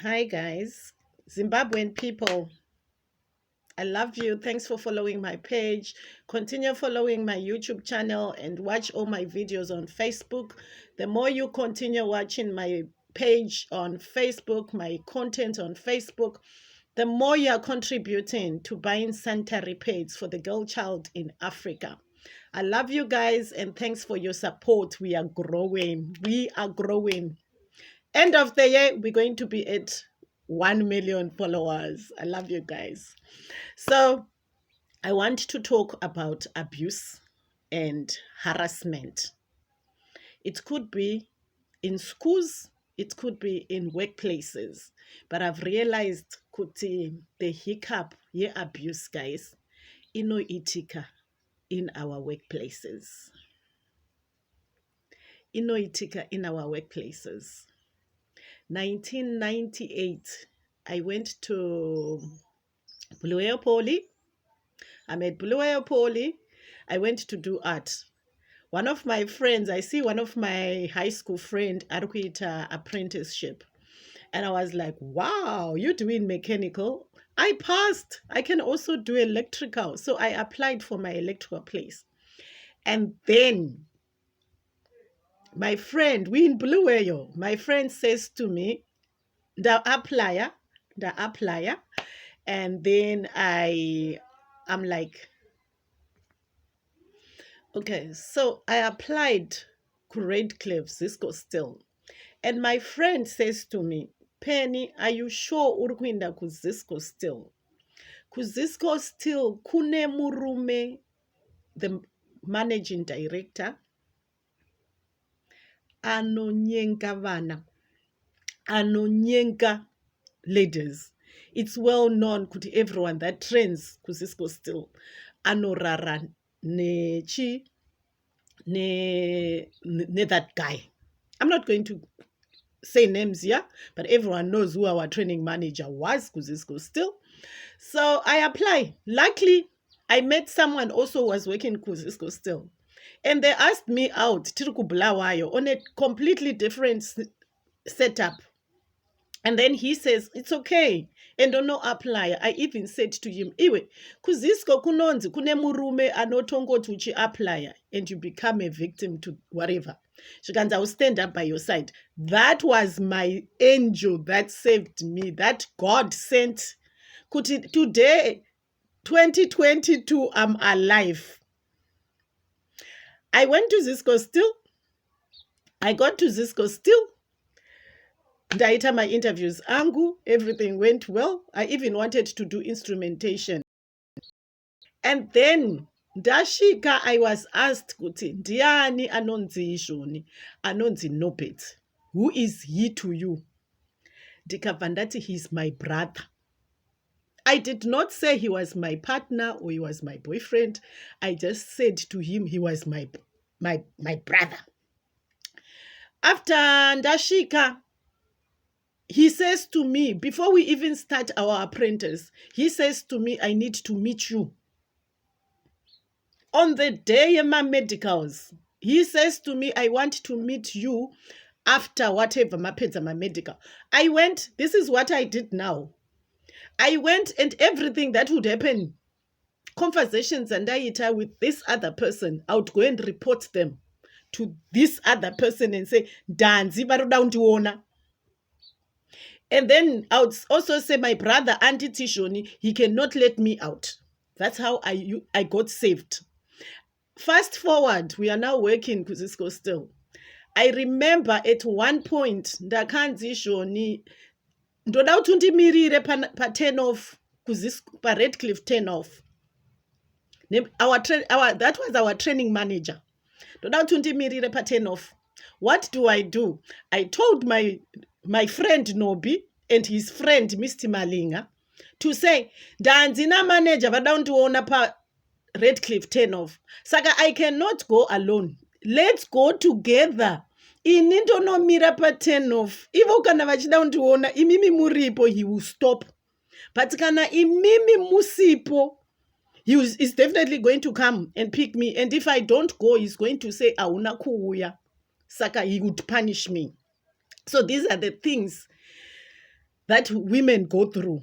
Hi guys, Zimbabwean people. I love you. Thanks for following my page. Continue following my YouTube channel and watch all my videos on Facebook. The more you continue watching my page on Facebook, my content on Facebook, the more you are contributing to buying sanitary pads for the girl child in Africa. I love you guys and thanks for your support. We are growing. We are growing. End of the year, we're going to be at 1 million followers. I love you guys. So, I want to talk about abuse and harassment. It could be in schools, it could be in workplaces, but I've realized kuti the hiccup ye abuse guys inoitika in our workplaces. Inoitika in our workplaces. 1998, I went to Bulawayo Poly. I'm at Bulawayo Poly. I went to do art. One of my friends, I see one of my high school friend Arquita apprenticeship. And I was like, wow, you're doing mechanical. I passed. I can also do electrical. So I applied for my electrical place. And then my friend, we in Bulawayo, my friend says to me, the applier, and then I'm like, okay, so I applied Girlchild, Cisco still, and my friend says to me, Penny, are you sure urikuenda kuZisco still? KuZisco still kune murume, the managing director, anonyenga vana, anonyenga ladies. It's well known kuti everyone that trains kuZisco still anorara nechi ne that guy. I'm not going to say names here, but everyone knows who our training manager was kuZisco still. So I apply. Luckily, I met someone also who was working kuZisco still. And they asked me out, Tiriku Bulawayo, on a completely different setup. And then he says, it's okay. And don't know apply. I even said to him, Iwe, kuZisco kunonzi, kune murume anotongo tuchi apply, and you become a victim to whatever. Shikans, I will stand up by your side. That was my angel that saved me. That God sent. Today, 2022, I'm alive. I went to Zisco still. I got to Zisco still. Ndaita my interviews angu, everything went well. I even wanted to do instrumentation. And then ndashika, I was asked kuti ndiani anonzi ishoni, anonzi Nobet. Who is he to you? Ndikabva ndati, he's my brother. I did not say he was my partner or he was my boyfriend. I just said to him he was my brother. After ndashika, he says to me, before we even start our apprentice, he says to me, I need to meet you. On the day of my medicals, he says to me, I want to meet you after whatever my medical. I went, this is what I did now. I went and everything that would happen, conversations and I with this other person, I would go and report them to this other person and say, Danzi barudaundiona. And then I would also say, my brother, Auntie Tishoni, he cannot let me out. That's how I got saved. Fast forward, we are now working kuZisco still. I remember at one point, ndakanzi shoni, ndoda kuti ndimirire pa 10 off kuZisco, pa Redcliffe 10 off. That was our training manager. Ndoda kuti ndimirire pa 10 off. What do? I told my friend Nobi and his friend Mr. Malinga to say, Danzina manager vadandiona pa Redcliffe 10 off. Saka, I cannot go alone. Let's go together. Ininto no mira pa 10 off. Ivo kana vachida undiona, imimi muripo, he will stop. But kana imimi musipo, he is definitely going to come and pick me. And if I don't go, he's going to say, auna kuuya. Saka, he would punish me. So these are the things that women go through.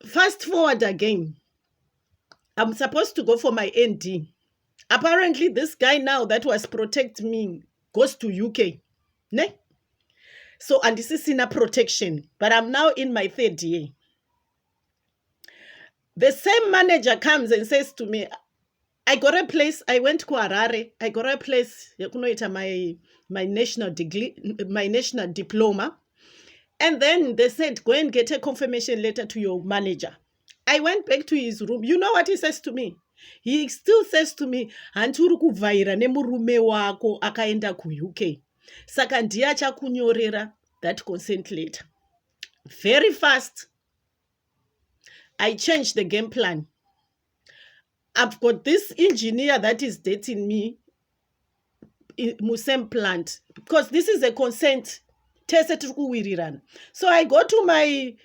Fast forward again. I'm supposed to go for my ND. Apparently, this guy now that was protecting me goes to UK. Ne? So, and this is in a protection. But I'm now in my 3rd year. The same manager comes and says to me, I got a place. I went to Harare. I got a place. My national degree, my national diploma. And then they said, go and get a confirmation letter to your manager. I went back to his room. You know what he says to me? He still says to me, handuri kuvhaira nemurume wako akaenda ku-UK. Saka ndiye achakunyorera that consent letter. Very fast. I changed the game plan. I've got this engineer that is dating me in Musem plant because this is a consent. So I go to my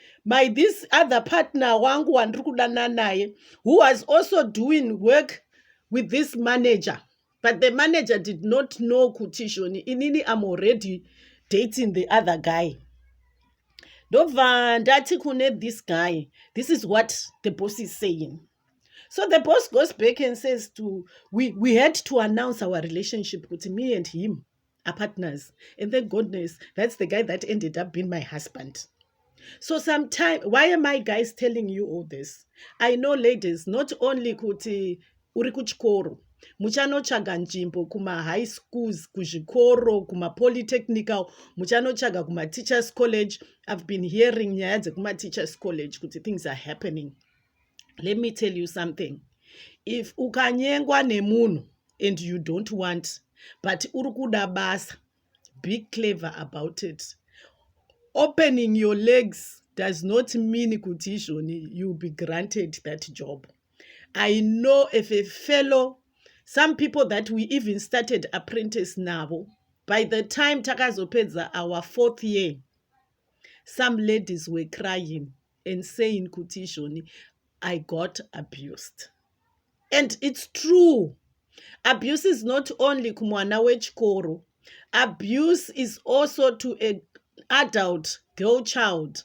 this other partner wangu who was also doing work with this manager, but the manager did not know kuti inini I'm already dating the other guy. Dova ndati kune this guy, this is what the boss is saying. So the boss goes back and says we had to announce our relationship with me and him are partners. And thank goodness, that's the guy that ended up being my husband. So sometimes, why am I guys telling you all this? I know ladies, not only kuti uri kuchikoro, muchanotsvaga nzvimbo kuma high schools, kuzvikoro, kuma polytechnical, muchanotsvaga kuma teachers college. I've been hearing nyaya dzekuma teachers college kuti things are happening. Let me tell you something. If ukanyengwa nemunhu and you don't want, but urukuda basa, be clever about it. Opening your legs does not mean kuti you'll be granted that job. I know if a fellow, some people that we even started apprentice now, by the time takazopedza our 4th year, some ladies were crying and saying kuti I got abused. And it's true. Abuse is not only kumwana wechikoro. Abuse is also to an adult girl child.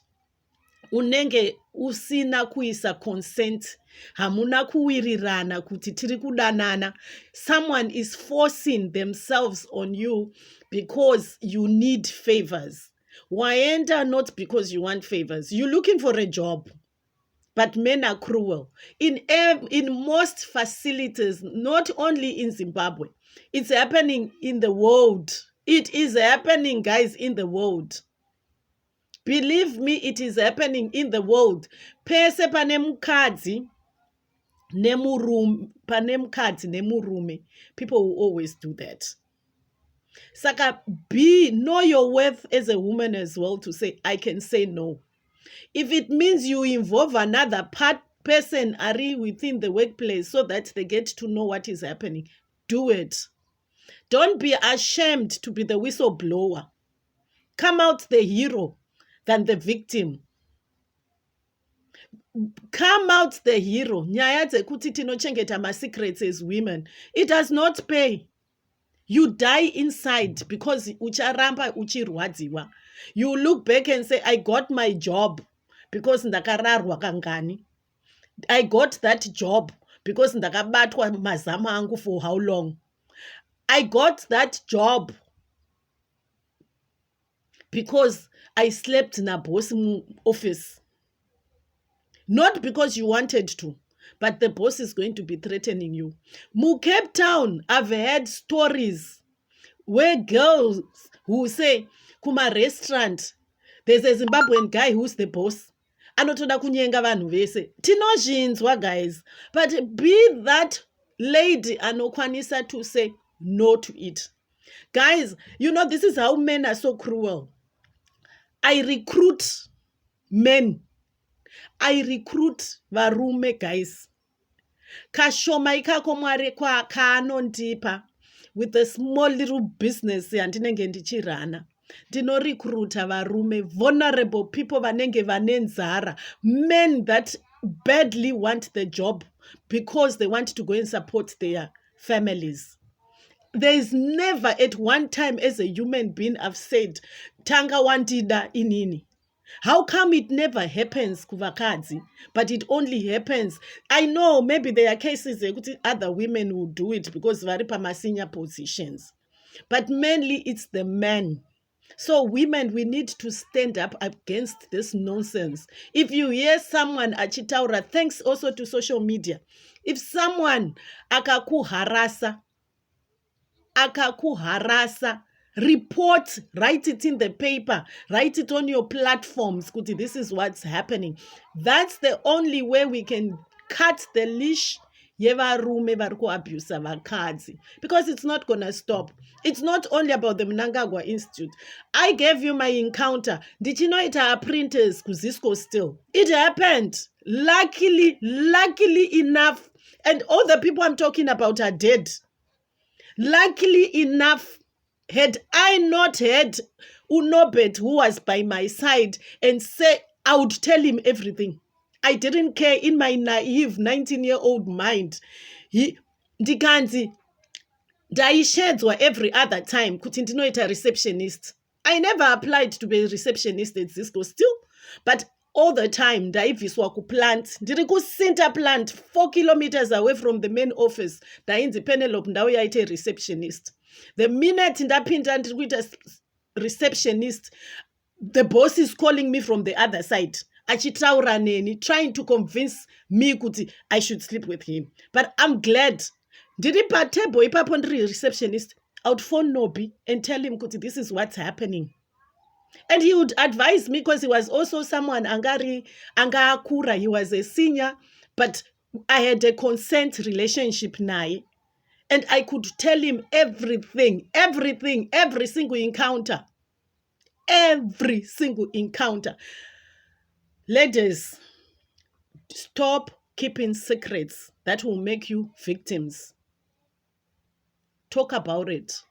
Unenge usina kuisa consent. Hamuna kuwirirana kuti tiri kudanana. Someone is forcing themselves on you because you need favors. Waenda not because you want favors. You're looking for a job. But men are cruel. In most facilities, not only in Zimbabwe, it's happening in the world. It is happening, guys, in the world. Believe me, it is happening in the world. Pese panemukadzi nemurume. People will always do that. Saka, know your worth as a woman as well to say, I can say no. If it means you involve another person within the workplace so that they get to know what is happening, do it. Don't be ashamed to be the whistleblower. Come out the hero than the victim. Come out the hero. Nyaya dzekuti tinochengeta ma secrets as women. It does not pay. You die inside because ucharamba uchirwadziwa. You look back and say, I got my job because ndakararwa kangani. I got that job because ndakabatwa mazama angu for how long. I got that job because I slept in a boss office. Not because you wanted to, but the boss is going to be threatening you. Mu Cape Town, I've heard stories where girls who say, kuma restaurant, there's a Zimbabwean guy who's the boss. Anotoda kunyenga vanhu vese. Tinozvinzwa, guys. But be that lady anokwanisa to say no to it. Guys, you know, this is how men are so cruel. I recruit men. I recruit varume, guys. Kashoma ikako mwari kwa kaanondipa with a small little business yandinenge ndichirana. Ndinorecruita varume, vulnerable people vanenge vanenzara, men that badly want the job because they want to go and support their families. There is never at one time as a human being I've said, tanga wantida inini. How come it never happens kuvakadzi, but it only happens? I know maybe there are cases other women will do it because vari senior positions, but mainly it's the men. So women, we need to stand up against this nonsense. If you hear someone achitaura, thanks also to social media. If someone akakuharasa, report, write it in the paper, write it on your platforms, kuti this is what's happening. That's the only way we can cut the leash yevarume vari kuabhusa vakadzi, because it's not gonna stop. It's not only about the Mnangagwa Institute. I gave you my encounter. Did you know it are printers kuzisco still? It happened. Luckily enough, and all the people I'm talking about are dead. Luckily enough, had I not had Unobet who was by my side and say, I would tell him everything. I didn't care in my naive 19-year-old mind. Ndikanzi, ndaishedzwa every other time kuti ndinoita receptionist. I never applied to be a receptionist at Cisco still, but all the time ndaibviswa kuplant. Ndiri kusinta plant 4 kilometers away from the main office. Ndainzi Penelope ndau yaite receptionist. The minute ndapinda ndiri kuita receptionist, the boss is calling me from the other side, achitaura neni, trying to convince me kuti I should sleep with him. But I'm glad ndiri patable ipapo ndiri receptionist, I would phone Nobi and tell him kuti this is what's happening. And he would advise me, because he was also someone angakura. He was a senior, but I had a consent relationship naye. And I could tell him everything, every single encounter. Every single encounter. Ladies, stop keeping secrets that will make you victims. Talk about it.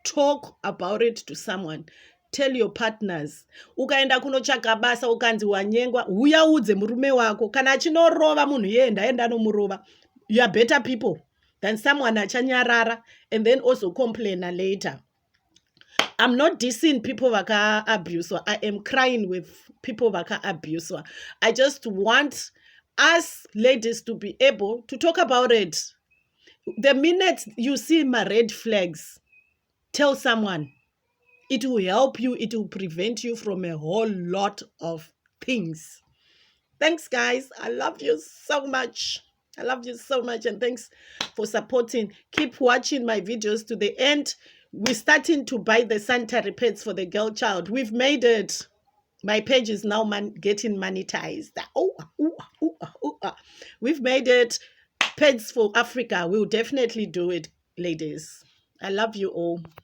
Talk about it to someone. Tell your partners. Ukaenda kunotsvaga basa ukanzi wanyengwa, uyaudze murume wako. Kana achinorova munhu yeye ndaenda nomurova. You are better people than someone achanyarara and then also complain later. I'm not dissing people vaka abuse. I am crying with people vaka abuse. I just want us ladies to be able to talk about it. The minute you see my red flags, tell someone. It will help you. It will prevent you from a whole lot of things. Thanks, guys. I love you so much. I love you so much, and thanks for supporting. Keep watching my videos to the end. We're starting to buy the sanitary pads for the girl child. We've made it. My page is now getting monetized. We've made it. Pads for Africa. We'll definitely do it, ladies. I love you all.